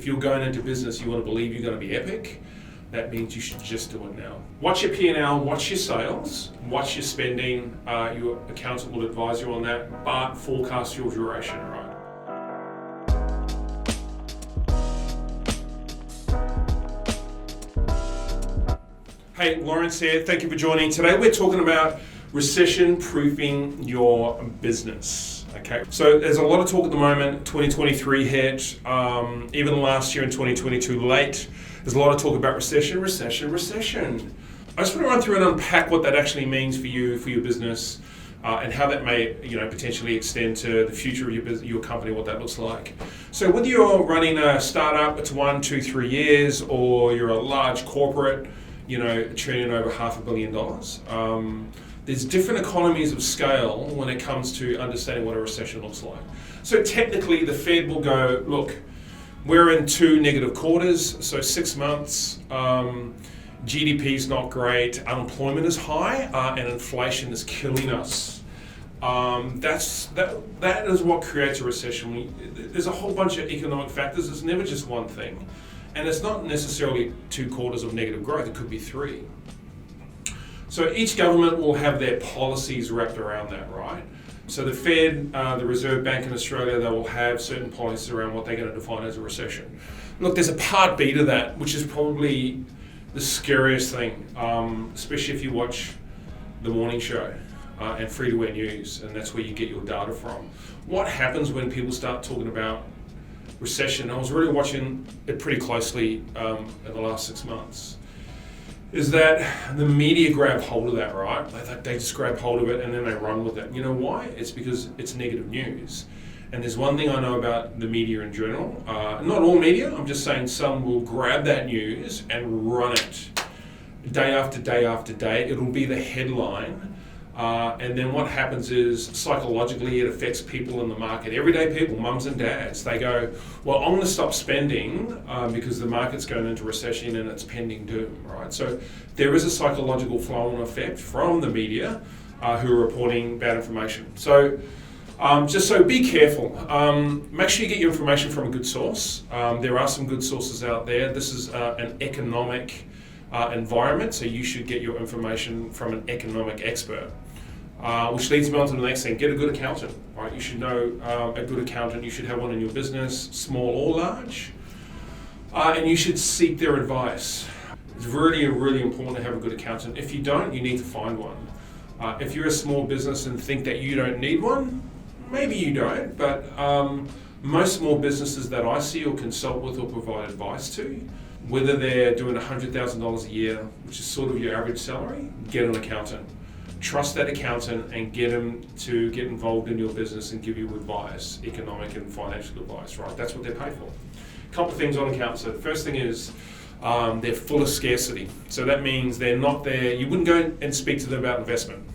If you're going into business, you want to believe you're going to be epic, that means you should just do it now. Watch your P&L, watch your sales, watch your spending. Your accountant will advise you on that, but forecast your duration, right? Hey, Lawrence here. Thank you for joining. Today we're talking about recession-proofing your business. Okay, so there's a lot of talk at the moment. 2023 hit, even last year in 2022 late. There's a lot of talk about recession. I just want to run through and unpack what that actually means for you, for your business, and how that may, potentially extend to the future of your business, your company, what that looks like. So whether you're running a startup, it's 1, 2, 3 years, or you're a large corporate, churning over $500 million. There's different economies of scale when it comes to understanding what a recession looks like. So technically, the Fed will go, look, we're in 2 negative quarters, so 6 months. GDP is not great, unemployment is high, and inflation is killing us. That is what creates a recession. There's a whole bunch of economic factors. It's never just one thing. And it's not necessarily 2 quarters of negative growth, it could be 3. So each government will have their policies wrapped around that, right? So the Fed, the Reserve Bank in Australia, they will have certain policies around what they're going to define as a recession. Look, there's a part B to that, which is probably the scariest thing, especially if you watch the morning show and free-to-air news, and that's where you get your data from. What happens when people start talking about recession? I was really watching it pretty closely in the last 6 months. Is that the media grab hold of that, right? They just grab hold of it and then they run with it. You know why? It's because it's negative news. And there's one thing I know about the media in general. Not all media, I'm just saying some will grab that news and run it day after day after day. It'll be the headline. And then what happens is psychologically it affects people in the market. Everyday people, mums and dads, they go, well, I'm going to stop spending because the market's going into recession and it's pending doom, right? So there is a psychological flow-on effect from the media who are reporting bad information. So be careful. Make sure you get your information from a good source. There are some good sources out there. This is an economic environment, so you should get your information from an economic expert. Which leads me on to the next thing. Get a good accountant, right? You should know a good accountant. You should have one in your business, small or large. And you should seek their advice. It's really, really important to have a good accountant. If you don't, you need to find one. If you're a small business and think that you don't need one, maybe you don't, but most small businesses that I see or consult with or provide advice to, whether they're doing $100,000 a year, which is sort of your average salary, get an accountant. Trust that accountant and get them to get involved in your business and give you advice, economic and financial advice, right? That's what they're paid for. A couple of things on accountants. So the first thing is they're full of scarcity. So that means they're not there. You wouldn't go and speak to them about investment,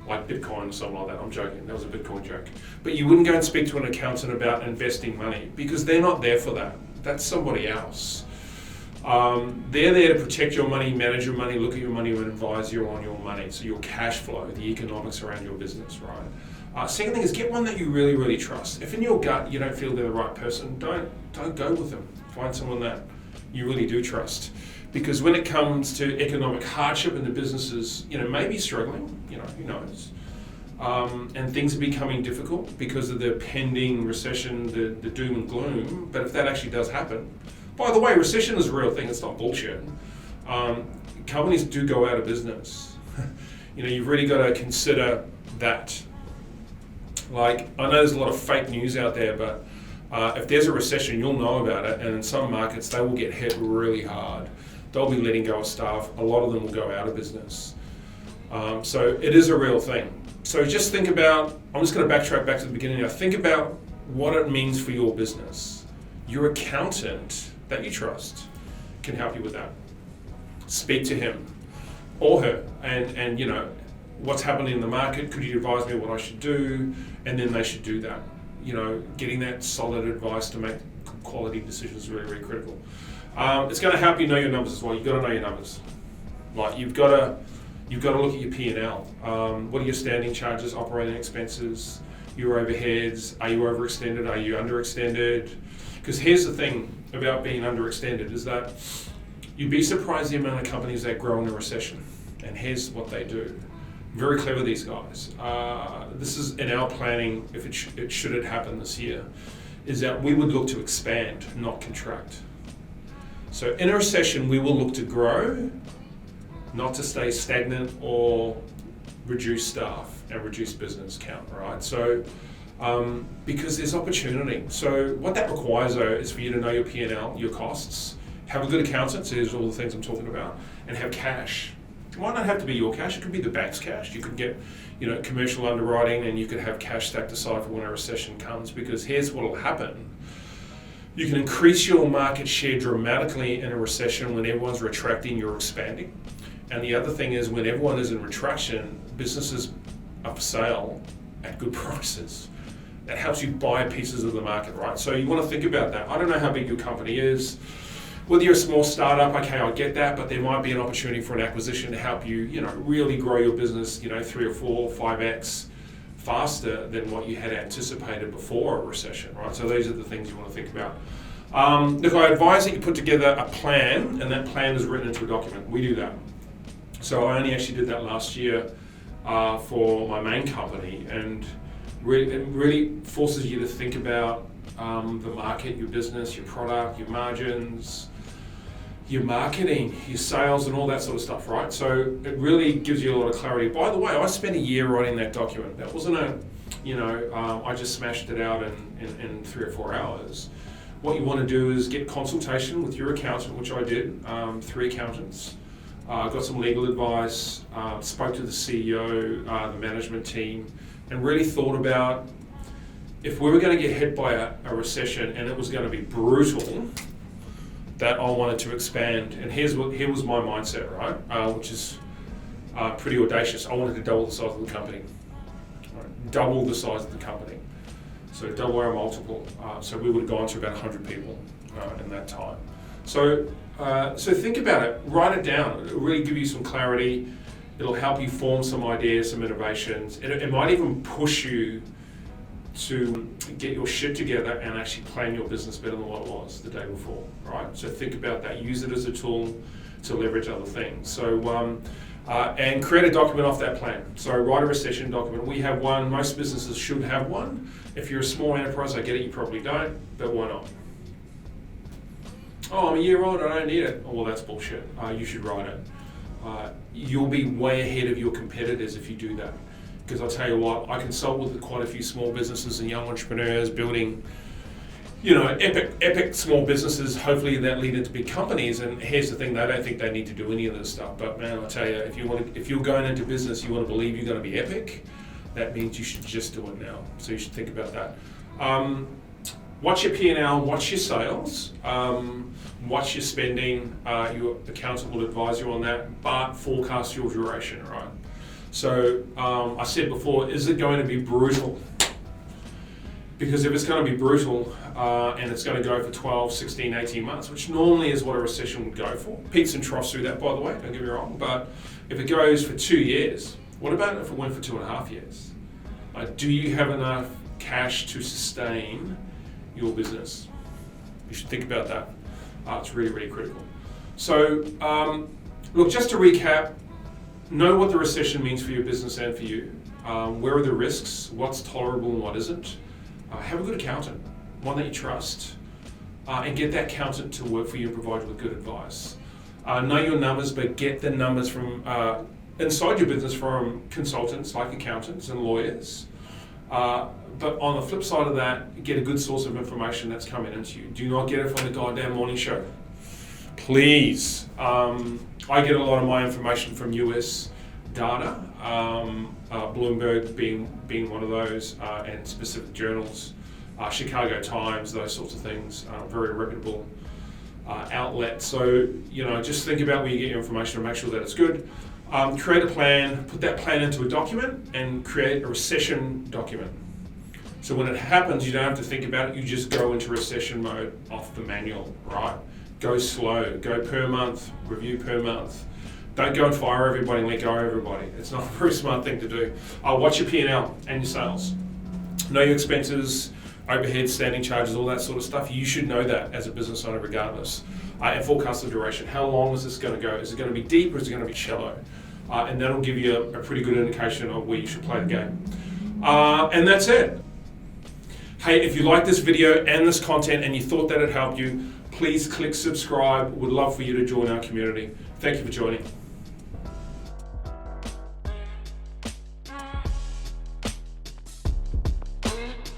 like Bitcoin or something like that. I'm joking. That was a Bitcoin joke. But you wouldn't go and speak to an accountant about investing money because they're not there for that. That's somebody else. They're there to protect your money, manage your money, look at your money, and advise you on your money. So your cash flow, the economics around your business, right? Second thing is get one that you really, really trust. If in your gut you don't feel they're the right person, don't go with them. Find someone that you really do trust. Because when it comes to economic hardship and the businesses, maybe struggling, who knows? And things are becoming difficult because of the pending recession, the doom and gloom. But if that actually does happen, by the way, recession is a real thing, it's not bullshit. Companies do go out of business. You've really got to consider that. Like, I know there's a lot of fake news out there, but if there's a recession, you'll know about it. And in some markets, they will get hit really hard. They'll be letting go of staff. A lot of them will go out of business. So it is a real thing. So just think about, I'm just going to backtrack back to the beginning now. Think about what it means for your business. Your accountant that you trust can help you with that. Speak to him or her and what's happening in the market. Could you advise me what I should do? And then they should do that. Getting that solid advice to make quality decisions is really, really critical. It's going to help you know your numbers as well. You've got to know your numbers. Like you've got to look at your P&L. What are your standing charges, operating expenses, your overheads? Are you overextended? Are you underextended? Because here's the thing about being underextended is that you'd be surprised the amount of companies that grow in a recession. And here's what they do. Very clever, these guys. This is in our planning, if it should it happen this year, is that we would look to expand, not contract. So in a recession, we will look to grow, not to stay stagnant or reduce staff and reduce business count, right? So, because there's opportunity. So what that requires though is for you to know your P&L, your costs, have a good accountant, so here's all the things I'm talking about, and have cash. It might not have to be your cash, it could be the bank's cash. You could get, commercial underwriting, and you could have cash stacked aside for when a recession comes, because here's what will happen. You can increase your market share dramatically in a recession. When everyone's retracting, you're expanding. And the other thing is, when everyone is in retraction, businesses are for sale at good prices. That helps you buy pieces of the market, right? So you want to think about that. I don't know how big your company is. Whether you're a small startup, okay, I get that, but there might be an opportunity for an acquisition to help you, really grow your business, 3 or 4, 5x faster than what you had anticipated before a recession, right? So these are the things you want to think about. Look, I advise that you put together a plan, and that plan is written into a document. We do that. So I only actually did that last year for my main company, and it really forces you to think about the market, your business, your product, your margins, your marketing, your sales, and all that sort of stuff, right? So it really gives you a lot of clarity. By the way, I spent a year writing that document. That wasn't I just smashed it out in 3 or 4 hours. What you want to do is get consultation with your accountant, which I did, 3 accountants. Got some legal advice, spoke to the CEO, the management team, and really thought about if we were going to get hit by a recession and it was going to be brutal, that I wanted to expand. And here was my mindset, right? Which is pretty audacious. I wanted to double the size of the company. Right? Double the size of the company. So double our multiple. So we would have gone to about 100 people in that time. So think about it, write it down. It'll really give you some clarity. It'll help you form some ideas, some innovations. It might even push you to get your shit together and actually plan your business better than what it was the day before, right? So think about that. Use it as a tool to leverage other things. So, and create a document off that plan. So write a recession document. We have one. Most businesses should have one. If you're a small enterprise, I get it, you probably don't, but why not? Oh, I'm a year old, I don't need it. Oh, well, that's bullshit. You should write it. You'll be way ahead of your competitors if you do that. Because I'll tell you what, I consult with quite a few small businesses and young entrepreneurs building, epic small businesses, hopefully that lead into big companies. And here's the thing, they don't think they need to do any of this stuff. But man, I'll tell you, if you're going into business, you want to believe you're going to be epic, that means you should just do it now. So you should think about that. Watch your P&L, watch your sales, watch your spending. Your accountant will advise you on that, but forecast your duration, right? So I said before, is it going to be brutal? Because if it's going to be brutal and it's going to go for 12, 16, 18 months, which normally is what a recession would go for. Peaks and troughs through that, by the way, don't get me wrong. But if it goes for 2 years, what about if it went for 2.5 years? Do you have enough cash to sustain your business? You should think about that. It's really, really critical. So, look, just to recap, know what the recession means for your business and for you. Where are the risks? What's tolerable and what isn't? Have a good accountant, one that you trust, and get that accountant to work for you and provide you with good advice. Know your numbers, but get the numbers from inside your business from consultants like accountants and lawyers. But on the flip side of that, get a good source of information that's coming into you. Do not get it from the goddamn morning show. Please. I get a lot of my information from US data, Bloomberg being one of those, and specific journals, Chicago Times, those sorts of things, very reputable outlet. So, just think about where you get your information and make sure that it's good. Create a plan, put that plan into a document, and create a recession document. So when it happens, you don't have to think about it, you just go into recession mode off the manual, right? Go slow, go per month, review per month. Don't go and fire everybody and let go of everybody. It's not a very smart thing to do. Watch your P&L and your sales. Know your expenses, overhead, standing charges, all that sort of stuff. You should know that as a business owner regardless. And forecast the duration. How long is this going to go? Is it going to be deep or is it going to be shallow? And that'll give you a pretty good indication of where you should play the game. And that's it. Hey, if you like this video and this content and you thought that it helped you, please click subscribe. We'd love for you to join our community. Thank you for joining.